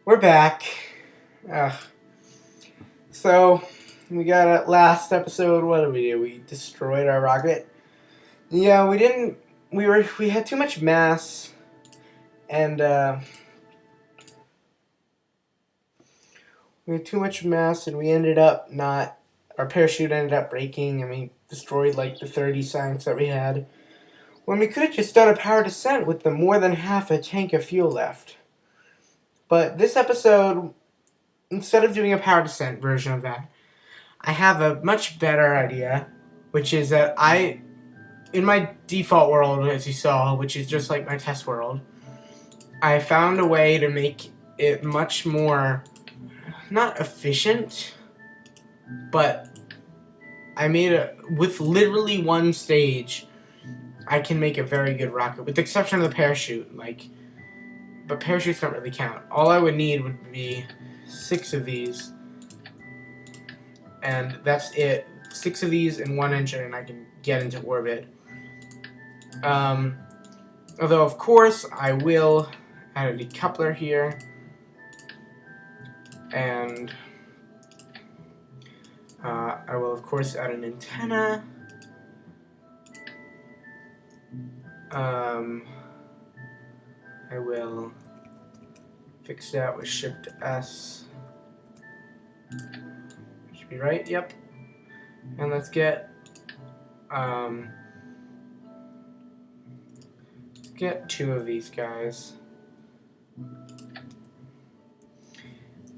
We're back. Ugh. So, we got a last episode. What did we do? We destroyed our rocket. Yeah, we didn't. We had too much mass, and we had too much mass, and we ended up not. Our parachute ended up breaking, and we destroyed like the 30 science that we had. When we could have just done a power descent with the more than half a tank of fuel left. But this episode, instead of doing a power descent version of that, I have a much better idea, which is that in my default world, as you saw, which is just like my test world, I found a way to make it much more, not efficient, but I made it, with literally one stage, I can make a very good rocket, with the exception of the parachute, but parachutes don't really count. All I would need would be 6 of these, and that's it. 6 of these and 1 engine, and I can get into orbit. Although, of course, I will add a decoupler here, and I will, of course, add an antenna. I will fix that with Shift S. Should be right, yep. And let's get 2 of these guys.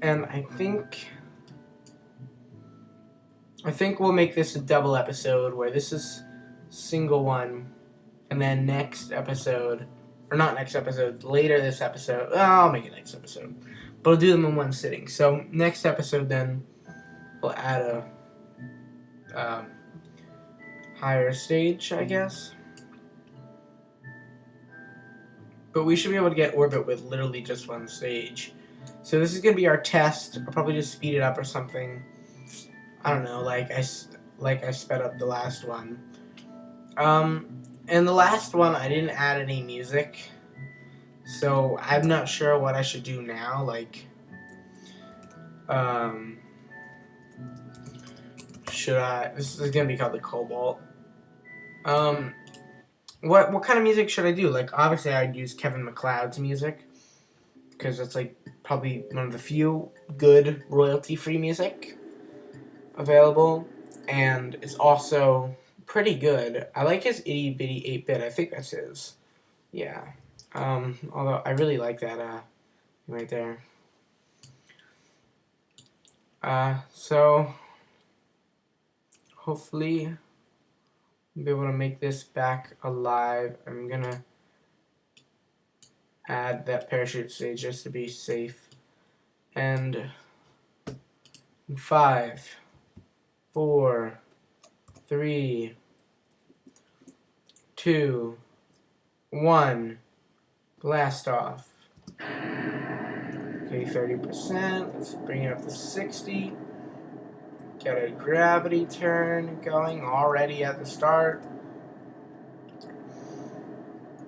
And I think we'll make this a double episode where this is single one, and then next episode, or not next episode, later this episode, I'll make it next episode, but I'll do them in one sitting. So next episode then, we'll add a higher stage, I guess. But we should be able to get orbit with literally just one stage. So this is going to be our test. I'll probably just speed it up or something. I don't know, like I sped up the last one. And the last one, I didn't add any music. So I'm not sure what I should do now. Should I? This is going to be called the Cobalt. What kind of music should I do? Like, obviously, I'd use Kevin MacLeod's music, because it's like probably one of the few good royalty-free music available, and it's also pretty good. I like his itty bitty 8-bit. I think that's his. Yeah. Although I really like that right there. So hopefully I'll be able to make this back alive. I'm gonna add that parachute stage just to be safe. And 5, 4, 3, 2, 1, blast off. Okay, 30%. Let's bring it up to 60. Got a gravity turn going already at the start.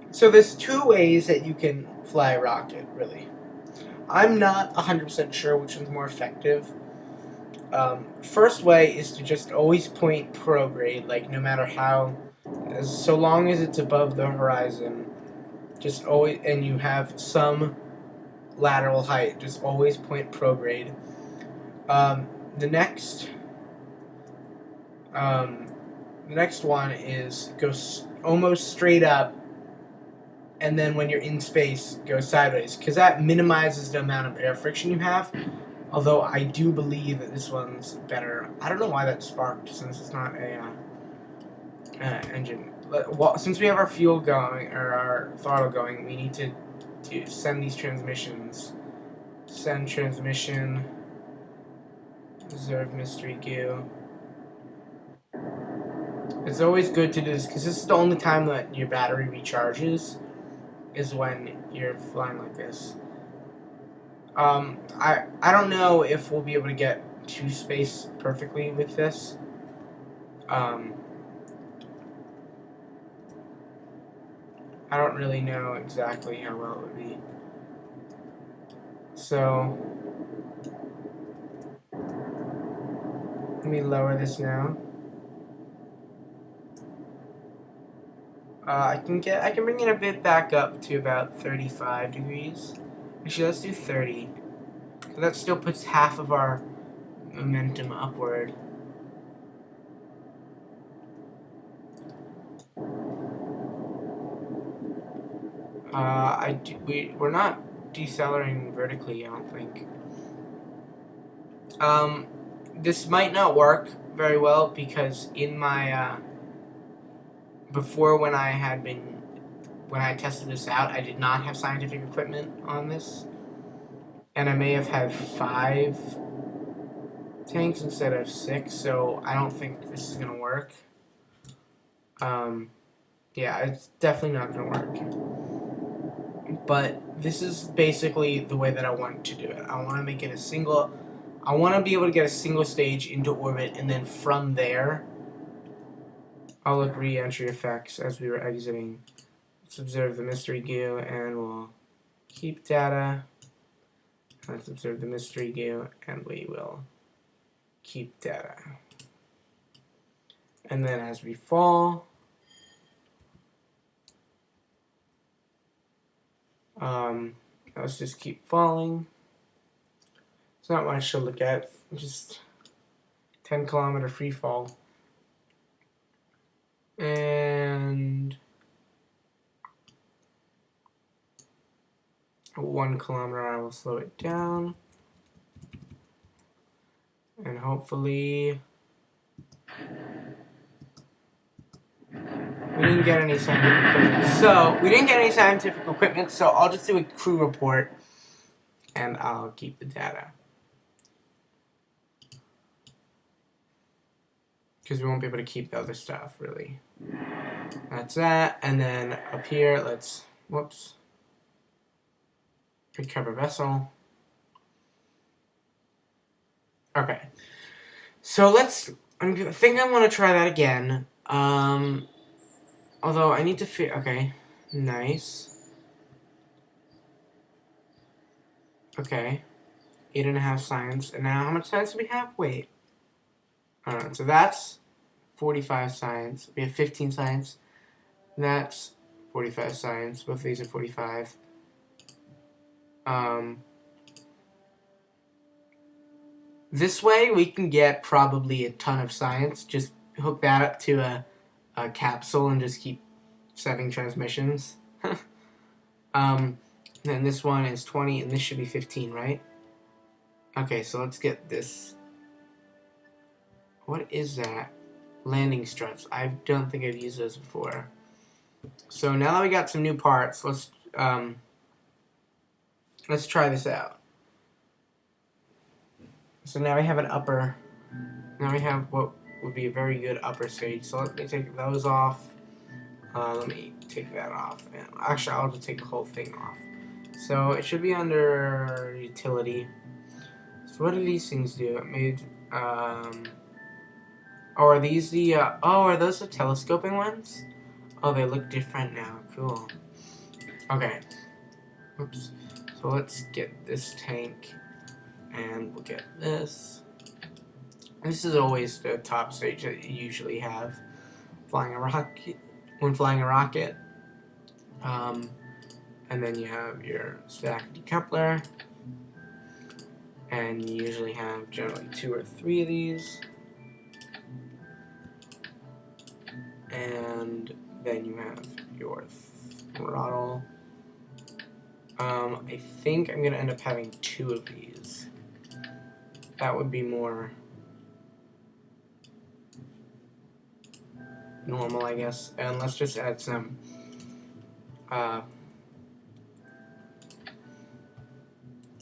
So there's 2 ways that you can fly a rocket, really. I'm not 100% sure which one's more effective. First way is to just always point prograde, like no matter how, so long as it's above the horizon, just always, and you have some lateral height, just always point prograde. The next one is go almost straight up, and then when you're in space, go sideways, because that minimizes the amount of air friction you have. Although I do believe that this one's better. I don't know why that sparked, since it's not a engine. Well, since we have our fuel going, or our throttle going, we need to send these transmissions. Send transmission. Reserve mystery goo. It's always good to do this, because this is the only time that your battery recharges, is when you're flying like this. I don't know if we'll be able to get to space perfectly with this. I don't really know exactly how well it would be. So let me lower this now. I can bring it a bit back up to about 35 degrees. Actually, let's do 30. So that still puts half of our momentum upward. We're not decelerating vertically, I don't think. This might not work very well because in my before when I tested this out, I did not have scientific equipment on this, and I may have had 5 tanks instead of 6, so I don't think this is gonna work. Yeah, it's definitely not gonna work. But this is basically the way that I want to do it. I want to make it a single. I want to be able to get a single stage into orbit, and then from there, I'll look re-entry effects as we were exiting. Let's observe the mystery goo, and we'll keep data. Let's observe the mystery goo, and we will keep data. And then as we fall, let's just keep falling. It's not much to look at, just 10-kilometer free fall. And 1 kilometer, I will slow it down. And hopefully we didn't get any scientific equipment. So I'll just do a crew report and I'll keep the data. Because we won't be able to keep the other stuff, really. That's that. And then up here, let's, whoops, recover vessel. Okay. So I think I want to try that again. Although I need to okay. Nice. Okay. 8.5 science. And now how much science do we have? Wait. Alright, so that's 45 science. We have 15 science. That's 45 science. Both of these are 45. This way we can get probably a ton of science. Just hook that up to a capsule and just keep sending transmissions. Then this one is 20 and this should be 15, right? Okay, so let's get this. What is that? Landing struts. I don't think I've used those before. So now that we got some new parts, let's try this out. So now we have an upper. Now we have what would be a very good upper stage. So let me take those off. Let me take that off. And actually, I'll just take the whole thing off. So it should be under utility. So what do these things do? It made. Oh, are these the? Are those the telescoping ones? Oh, they look different now. Cool. Okay. Oops. So let's get this tank, and we'll get this. This is always the top stage that you usually have flying a rocket. When flying a rocket. And then you have your stack decoupler, and you usually have generally 2 or 3 of these. And then you have your throttle. I think I'm gonna end up having 2 of these. That would be more normal, I guess. And let's just add some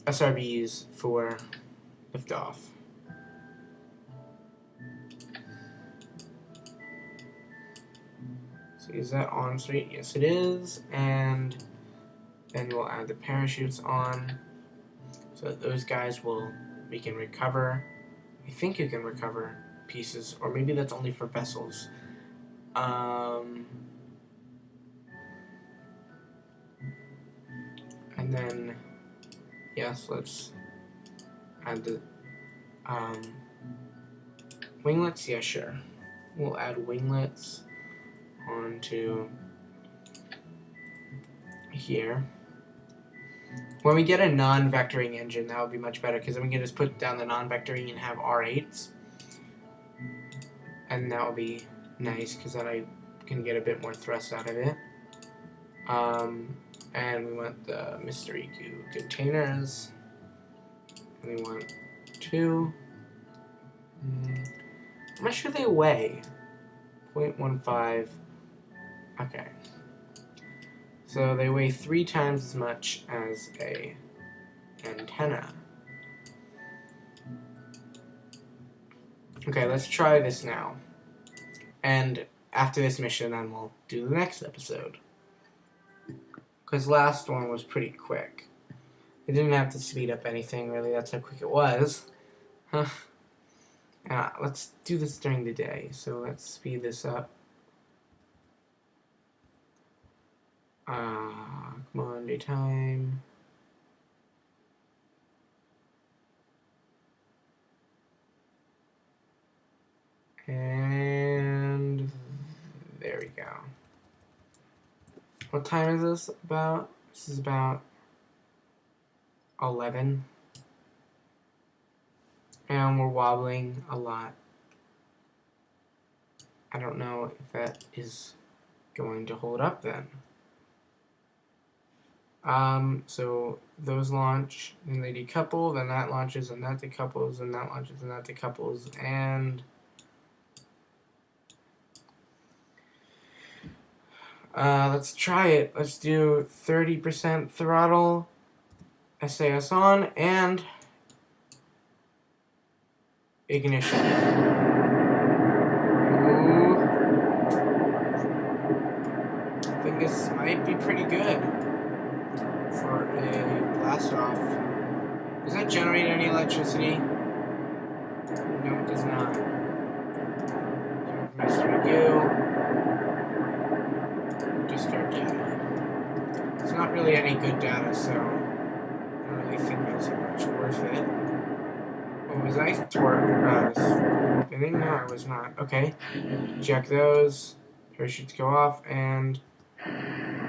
SRBs for liftoff. So is that on straight? Yes, it is. And then we'll add the parachutes on. So that those guys we can recover. I think you can recover pieces, or maybe that's only for vessels. And then Yes, let's add the winglets. Yeah, sure. We'll add winglets onto here. When we get a non-vectoring engine, that would be much better, because then we can just put down the non-vectoring and have R8s. And that would be nice, because then I can get a bit more thrust out of it. And we want the mystery goo containers. And we want 2. How much do they weigh? 0.15. Okay. So they weigh 3 times as much as a antenna. Okay, let's try this now. And after this mission, then we'll do the next episode. Because last one was pretty quick. It didn't have to speed up anything, really. That's how quick it was. Huh. Let's do this during the day. So let's speed this up. Come on, daytime. And there we go. What time is this about? This is about 11. And we're wobbling a lot. I don't know if that is going to hold up then. So those launch, then they decouple, then that launches, and that decouples, and that launches, and that decouples, and let's try it. Let's do 30% throttle, SAS on, and ignition. Ooh. I think this might be pretty good for a blast off. Does that generate any electricity? No, it does not. There's mystery goo. Discard data. It's not really any good data, so I don't really think that's much worth it. Oh, was I spinning? No, I was not. Okay. Check those. Parachutes go off, and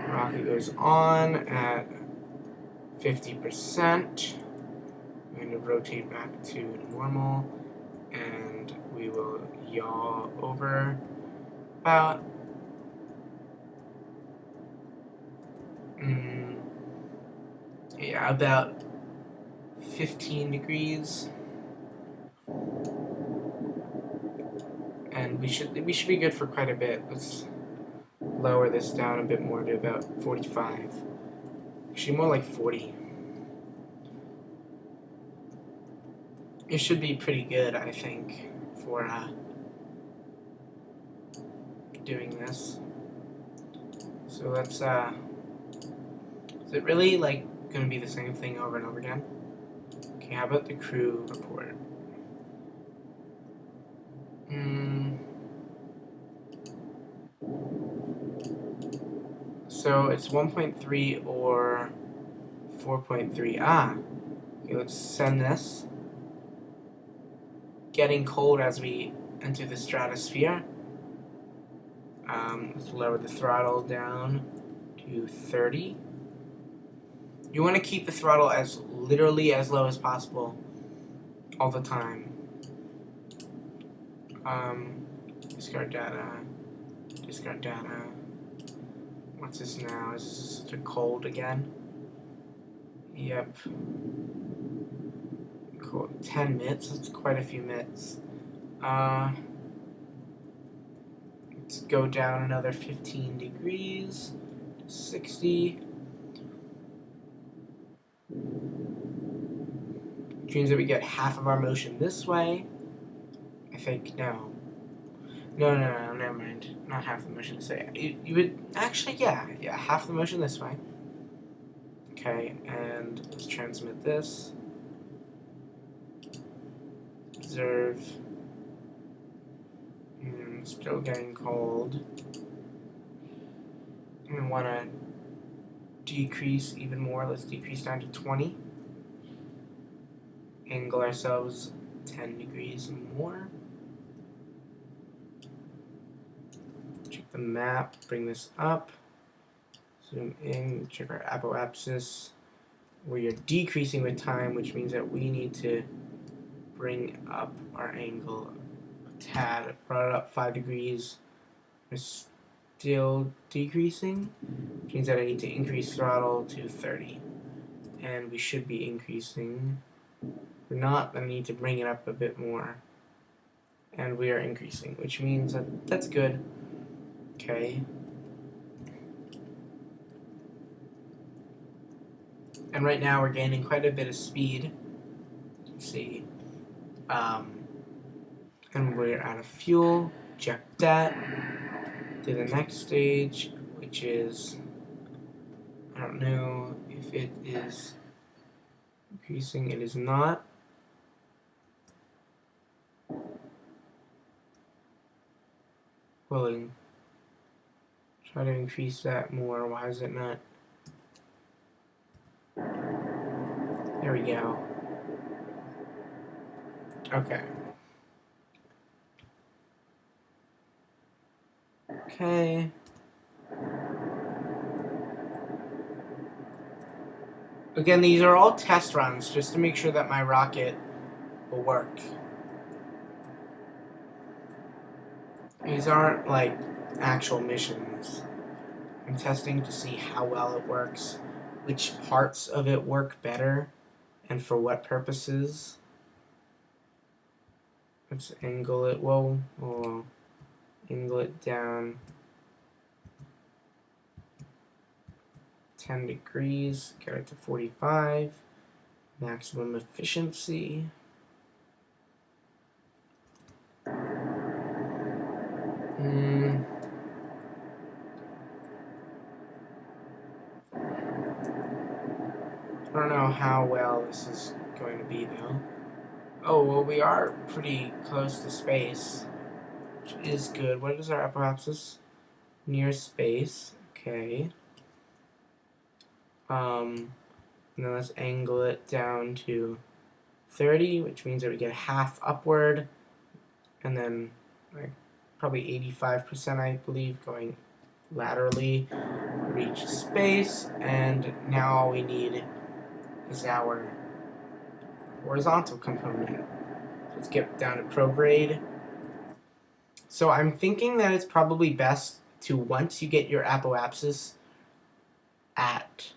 rocket goes on at 50%. I'm going to rotate back to normal, and we will yaw over about about 15 degrees, and we should be good for quite a bit. Let's lower this down a bit more to about 45. Actually, more like 40. It should be pretty good, I think, for doing this. So let's is it really like gonna be the same thing over and over again? Okay, how about the crew report? So it's 1.3 or 4.3. Okay, let's send this. Getting cold as we enter the stratosphere. Let's lower the throttle down to 30. You want to keep the throttle as literally as low as possible all the time. Discard data. Discard data. What's this now? Is this to cold again? Yep. Cool. 10 mits. That's quite a few mits. Let's go down another 15 degrees. 60. Which means that we get half of our motion this way. I think, no. No, never mind. Not half the motion this way. You would, actually, yeah, half the motion this way. Okay, and let's transmit this. Observe. Still getting cold. We want to decrease even more. Let's decrease down to 20. angle ourselves 10 degrees more. Check the map, bring this up, zoom in, check our apoapsis. We are decreasing with time, which means that we need to bring up our angle a tad. Brought it up 5 degrees. We're still decreasing, which means that I need to increase throttle to 30. And we should be increasing. If we're not, then I need to bring it up a bit more. And we are increasing, which means that that's good. Okay. And right now we're gaining quite a bit of speed. Let's see. And we're out of fuel. Check that. To the next stage, which is, I don't know if it is increasing. It is not. Willing. Try to increase that more. Why is it not? There we go. Okay. Okay. Again, these are all test runs just to make sure that my rocket will work. These aren't like actual missions. I'm testing to see how well it works, which parts of it work better, and for what purposes. Let's angle it. Whoa. Whoa. Angle it down 10 degrees. Get it to 45. Maximum efficiency. I don't know how well this is going to be though. Oh, well, we are pretty close to space, which is good. What is our apoapsis? Near space. Okay. And then let's angle it down to 30, which means that we get half upward, and then like probably 85%, I believe, going laterally, reach space, and now all we need is our horizontal component. Let's get down to prograde. So I'm thinking that it's probably best to, once you get your apoapsis at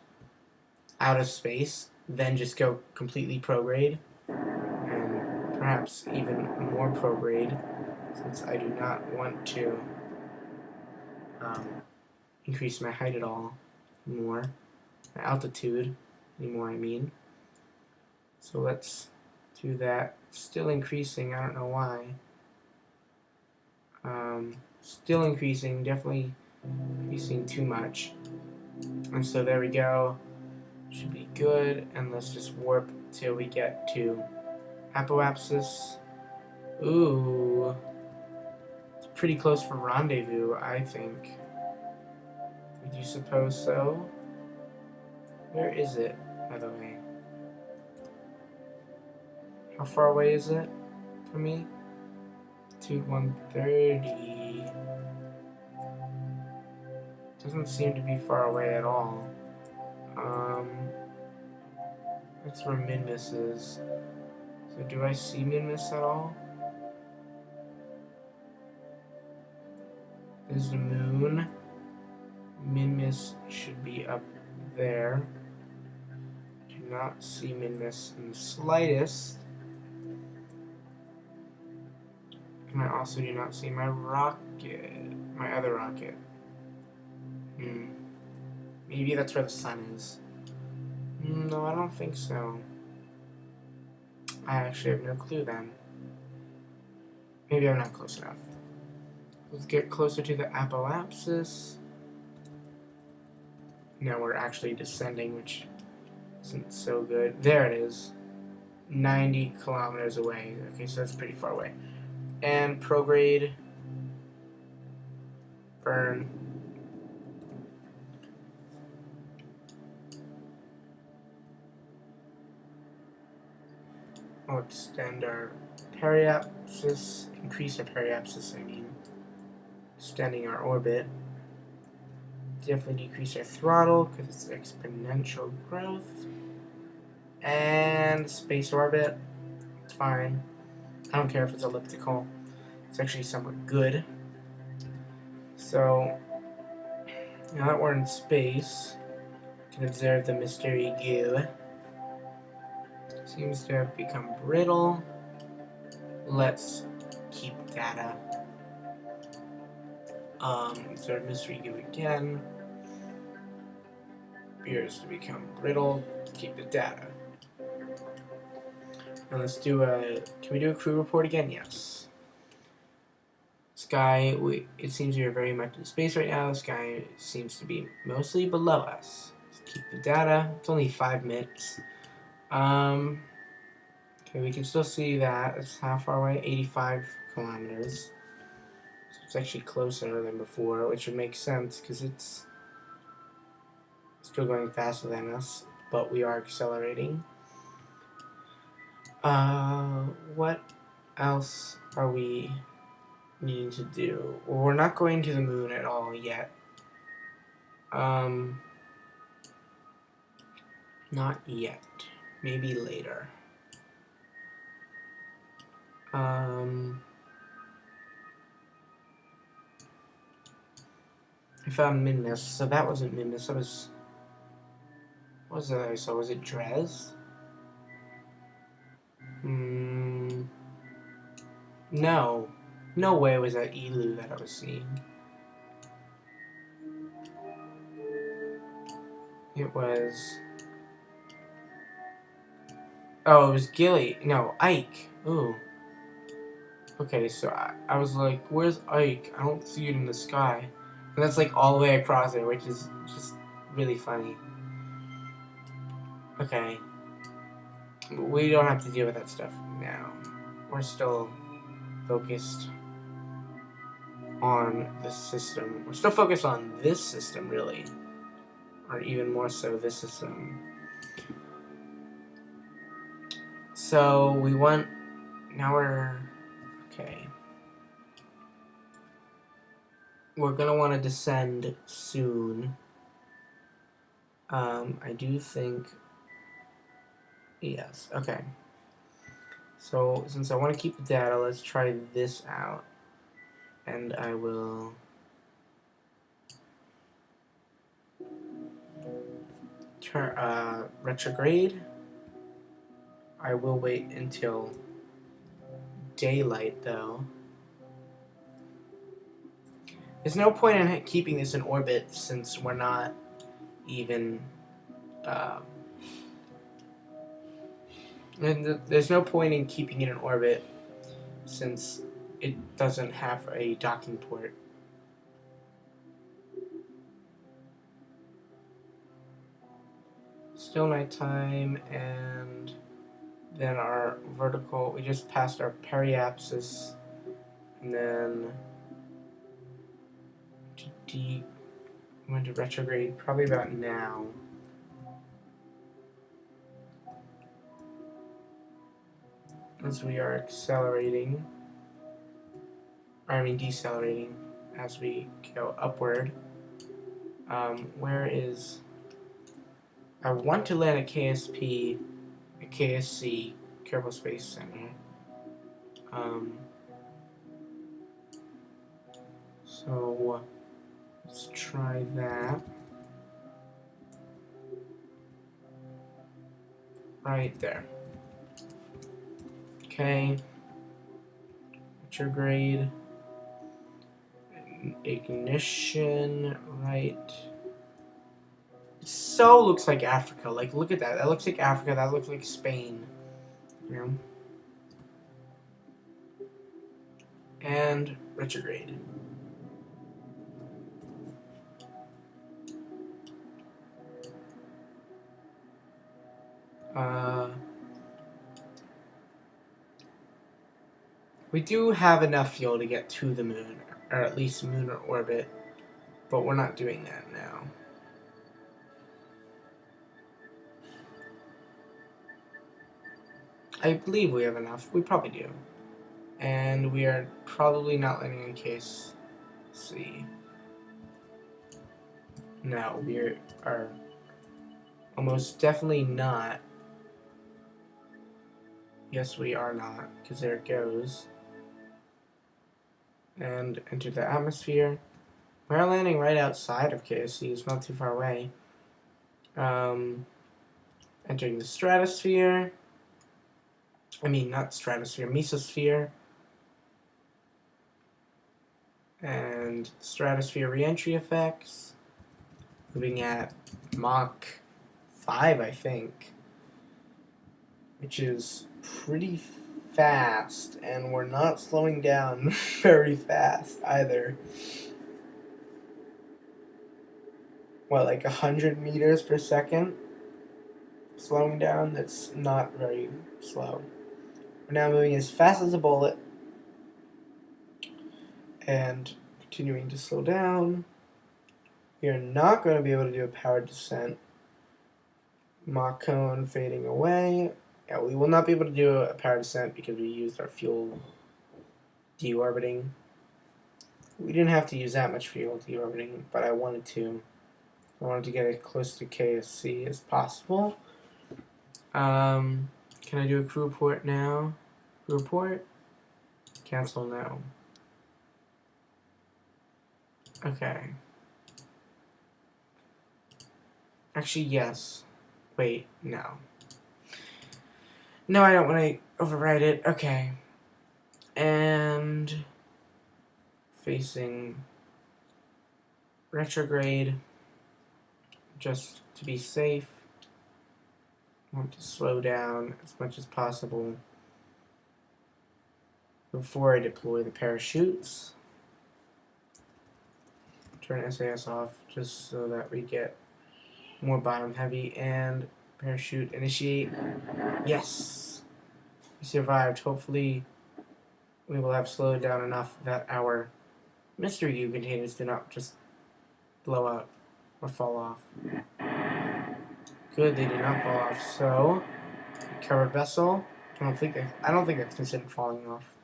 out of space, then just go completely prograde, and perhaps even more prograde, since I do not want to increase my height at all more, my altitude anymore, I mean. So let's do that. Still increasing, I don't know why. Still increasing, definitely increasing too much. And so there we go. Should be good. And let's just warp till we get to apoapsis. Ooh. It's pretty close for rendezvous, I think. Would you suppose so? Where is it, by the way? How far away is it from me? To 130. Doesn't seem to be far away at all. That's where Minmus is. So do I see Minmus at all? There's the moon. Minmus should be up there. Do not see Minmus in the slightest. And I also do not see my rocket. My other rocket. Maybe that's where the sun is. No, I don't think so. I actually have no clue then. Maybe I'm not close enough. Let's get closer to the apoapsis. Now we're actually descending, which isn't so good. There it is. 90 kilometers away. Okay, so that's pretty far away. And prograde. Burn. We'll extend our periapsis, increase our periapsis, I mean. Extending our orbit. Definitely decrease our throttle because it's exponential growth. And space orbit. It's fine. I don't care if it's elliptical. It's actually somewhat good. So, now that we're in space, we can observe the mystery goo. Seems to have become brittle. Let's keep data. Observe mystery goo again. Appears to become brittle. Keep the data. And let's do a. Can we do a crew report again? Yes. Sky, it seems we are very much in space right now. Sky seems to be mostly below us. Let's keep the data. It's only 5 minutes. Okay, we can still see that. It's how far away? 85 kilometers. So it's actually closer than before, which would make sense because it's still going faster than us, but we are accelerating. What else are we needing to do? Well, we're not going to the moon at all yet. Not yet. Maybe later. I found Midness, so that wasn't Midness, that was... What was that I saw? Was it Drez? No. No way was that Elu that I was seeing. It was... Oh, it was Gilly. No, Ike. Ooh. Okay, so I was like, where's Ike? I don't see it in the sky. And that's like all the way across there, which is just really funny. Okay. We don't have to deal with that stuff now. We're still focused on the system. We're still focused on this system, really. Or even more so, this system. So, we want... Now we're... Okay. We're gonna want to descend soon. I do think... Yes, okay. So, since I want to keep the data, let's try this out. And I will... retrograde. I will wait until daylight, though. There's no point in keeping this in orbit since we're not even... and there's no point in keeping it in orbit since it doesn't have a docking port. Still nighttime, and then our vertical, we just passed our periapsis, and then went to retrograde probably about now. As we are accelerating, decelerating as we go upward. Where is... I want to land at KSP, at KSC, Kerbal Space Center. So let's try that. Right there. Okay. Retrograde. Ignition. Right. It so looks like Africa. Like, look at that. That looks like Africa. That looks like Spain. You know? And retrograde. We do have enough fuel to get to the moon, or at least moon or orbit, but we're not doing that now. I believe we have enough. We probably do. And we are probably not landing in case C. No, we are almost definitely not. Yes, we are not, because there it goes. And enter the atmosphere. We're landing right outside of KSC. It's not too far away. Entering the stratosphere. I mean, not stratosphere, mesosphere. And stratosphere reentry effects. Moving at Mach 5, I think. Which is pretty fast. And we're not slowing down very fast either. What, like 100 meters per second? Slowing down? That's not very slow. We're now moving as fast as a bullet. And continuing to slow down. We are not going to be able to do a powered descent. Mach cone fading away. Yeah, we will not be able to do a powered descent because we used our fuel deorbiting. We didn't have to use that much fuel deorbiting, but I wanted to. I wanted to get as close to KSC as possible. Can I do a crew report now? Crew report? Cancel now. Okay. Actually, yes. Wait, no. No, I don't want to overwrite it. Okay. And facing retrograde, just to be safe. I want to slow down as much as possible before I deploy the parachutes. Turn SAS off just so that we get more bottom heavy, and parachute initiate. Yes! We survived. Hopefully we will have slowed down enough that our Mr. U containers do not just blow out or fall off. Good, they did not fall off. So, covered vessel. I don't think that's considered falling off.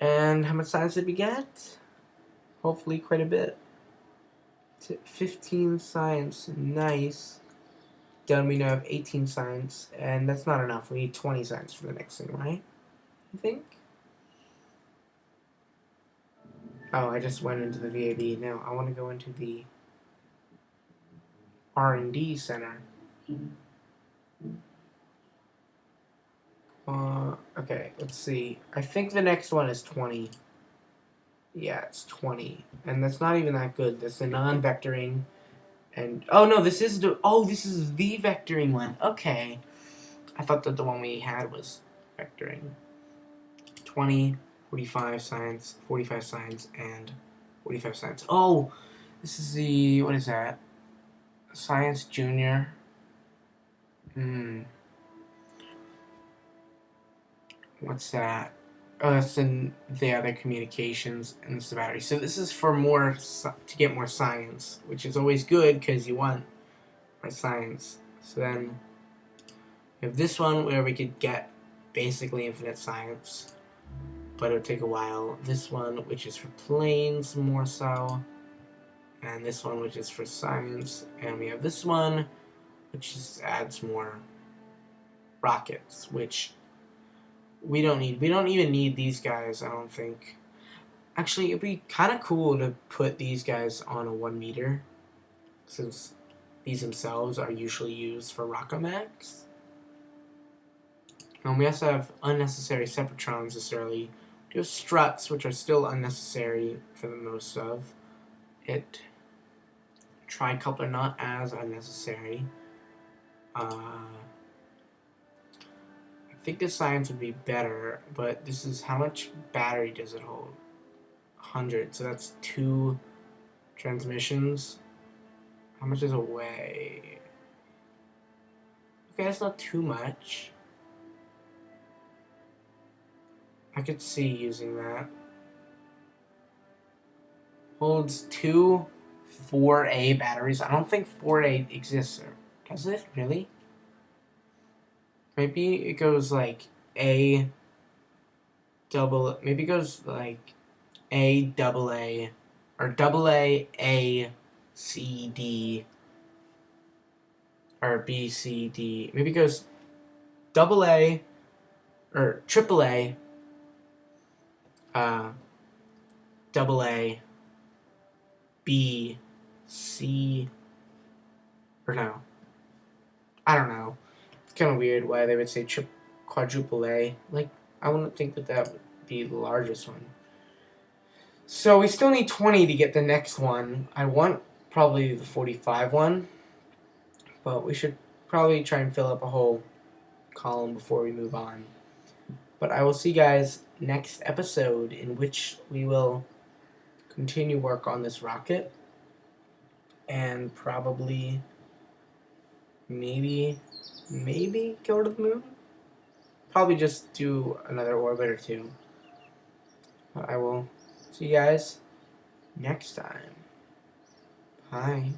And how much science did we get? Hopefully quite a bit. 15 science, nice. Done, we now have 18 science, and that's not enough. We need 20 science for the next thing, right? I think. Oh, I just went into the VAB. Now I want to go into the R&D center. Okay, let's see. I think the next one is 20. Yeah, it's 20. And that's not even that good. That's the non-vectoring. And, oh no, this is the vectoring one. Okay. I thought that the one we had was vectoring. 20, 45 science, 45 science, and 45 science. Oh, this is the, what is that? Science Junior. What's that? Oh, that's in the other communications, and it's the battery. So this is for more, to get more science, which is always good because you want more science. So then we have this one where we could get basically infinite science, but it would take a while. This one, which is for planes more so, and this one, which is for science, and we have this one, which just adds more rockets, which we don't need. We don't even need these guys, I don't think. Actually, it'd be kind of cool to put these guys on a 1 meter, since these themselves are usually used for Rockomax. And we also have unnecessary separatrons this early. We have struts, which are still unnecessary for the most of it. Tricoupler not as unnecessary. I think the science would be better, but this is how much battery does it hold? 100, so that's 2 transmissions. How much does it weigh? Okay, that's not too much. I could see using that. Holds 2 4A batteries. I don't think 4A exists. Does it? Really? Maybe it goes like A double. Maybe it goes like A double A or double A C D or B C D. Maybe it goes double A or triple A, double A, B, C, or no. I don't know. It's kind of weird why they would say quadruple A. Like, I wouldn't think that that would be the largest one. So we still need 20 to get the next one. I want probably the 45 one, but we should probably try and fill up a whole column before we move on. But I will see you guys next episode, in which we will continue work on this rocket and probably maybe go to the moon. Probably just do another orbit or two. But I will see you guys next time. Bye.